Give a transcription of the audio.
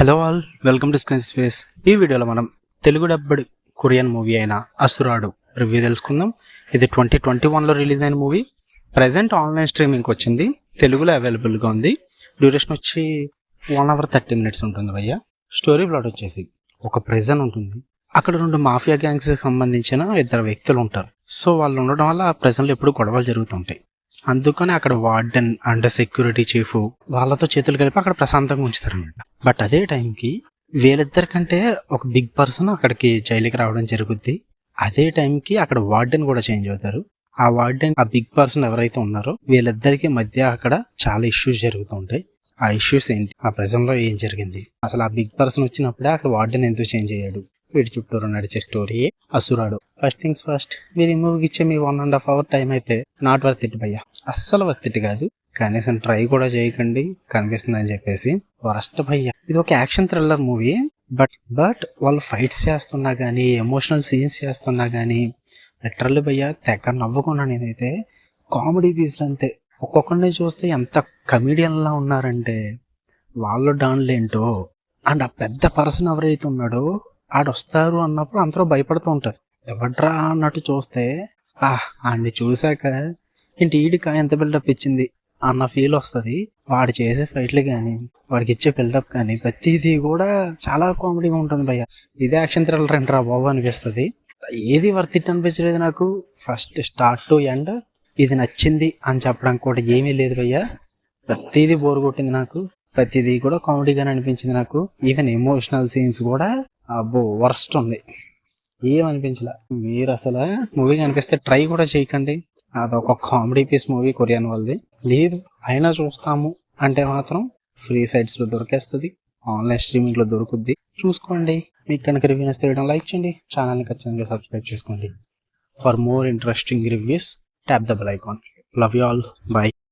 Hello all, welcome to screen space. ఈ వీడియోలో మనం తెలుగు డబ్బడ్ కొరియన్ మూవీ అయిన అసురాడు రివ్యూ తెలుసుకుందాం. ఇది 2021లో రిలీజ్ అయిన మూవీ. ప్రజెంట్ ఆన్లైన్ స్ట్రీమింగ్కి వచ్చింది, తెలుగులో అవైలబుల్గా ఉంది. డ్యూరేషన్ వచ్చి 1 hour 30 minutes ఉంటుంది భయ్య. స్టోరీ ప్లాట్ వచ్చేసి ఒక ప్రిజన్ ఉంటుంది, అక్కడ 2 మాఫియా గ్యాంగ్స్కి సంబంధించిన 2 వ్యక్తులు ఉంటారు. సో వాళ్ళు ఉండడం వల్ల ఆ ప్రెజెంట్లో ఎప్పుడు గొడవలు జరుగుతుంటాయి. అందుకని అక్కడ వార్డెన్ అండ్ సెక్యూరిటీ చీఫ్ వాళ్ళతో చేతులు కలిపి అక్కడ ప్రశాంతంగా ఉంచుతారనమాట. బట్ అదే టైంకి వీళ్ళిద్దరికంటే ఒక బిగ్ పర్సన్ అక్కడికి జైలుకి రావడం జరుగుద్ది. అదే టైంకి అక్కడ వార్డెన్ కూడా చేంజ్ అవుతారు. ఆ వార్డెన్, ఆ బిగ్ పర్సన్ ఎవరైతే ఉన్నారో వీళ్ళిద్దరికి మధ్య అక్కడ చాలా ఇష్యూస్ జరుగుతూ ఉంటాయి. ఆ ఇష్యూస్ ఏంటి, ఆ ప్రెజెంట్లో ఏం జరిగింది, అసలు ఆ బిగ్ పర్సన్ వచ్చినప్పుడే అక్కడ వార్డెన్ ఎందుకు చేంజ్ అయ్యాడు, వీటి చుట్టూరు నడిచే స్టోరీ అసురాడు. ఫస్ట్ థింగ్స్ ఫస్ట్, మీరు ఈ మూవీకి ఇచ్చే మీ 1.5 hour టైం అయితే నాట్ వర్త్ ఇట్ భయ్య, అస్సలు వర్త్ ఇట్ కాదు. కనీసం ట్రై కూడా చేయకండి కనిపిస్తుంది అని చెప్పేసి. వరస్ట్ భయ్య. ఇది ఒక యాక్షన్ థ్రిల్లర్ మూవీ, బట్ వాళ్ళు ఫైట్స్ చేస్తున్నా కానీ, ఎమోషనల్ సీన్స్ చేస్తున్నా కానీ లిటరల్లీ భయ్య తెగ నవ్వుకున్నా నేనైతే. కామెడీ పీస్లు అంతే, ఒక్కొక్కరిని చూస్తే ఎంత కమీడియన్లా ఉన్నారంటే వాళ్ళు డాన్లేంటో. అండ్ ఆ పెద్ద పర్సన్ ఎవరైతే ఉన్నాడో ఆడొస్తారు అన్నప్పుడు అందరూ భయపడుతూ ఉంటారు. ఎవడ్రా అన్నట్టు చూస్తే ఆడిని చూశాక ఏంటి ఈడిక ఎంత బిల్డప్ ఇచ్చింది అన్న ఫీల్ వస్తుంది. వాడు చేసే ఫైట్లు కానీ, వాడికి ఇచ్చే బిల్డప్ కానీ ప్రతిదీ కూడా చాలా కామెడీగా ఉంటుంది భయ్య. ఇదే యాక్షన్ థ్రిల్లర్ ఏంట్రా బాబు అనిపిస్తుంది. ఏది వర్త్ ఇట్ అనిపించలేదు నాకు. ఫస్ట్ స్టార్ట్ టు ఎండ్ ఇది నచ్చింది అని చెప్పడానికి కూడా ఏమీ లేదు భయ్య. ప్రతిదీ బోర్ కొట్టింది నాకు, ప్రతిదీ కూడా కామెడీగానే అనిపించింది నాకు. ఈవెన్ ఎమోషనల్ సీన్స్ కూడా అబ్బో వర్స్ట్ ఉంది, ఏమనిపించలే. మీరు అసలు మూవీ కనిపిస్తే ట్రై కూడా చేయకండి. అదొక కామెడీ పీస్ మూవీ కొరియన్ వాళ్ళది. లేదు అయినా చూస్తాము అంటే మాత్రం ఫ్రీ సైట్స్లో దొరికేస్తుంది, ఆన్లైన్ స్ట్రీమింగ్లో దొరుకుద్ది, చూసుకోండి. మీకు కనుక రివ్యూ నచ్చితే వీడియో లైక్ చేయండి, ఛానల్ని ఖచ్చితంగా సబ్స్క్రైబ్ చేసుకోండి. For more interesting reviews tap the bell icon. Love you all, by.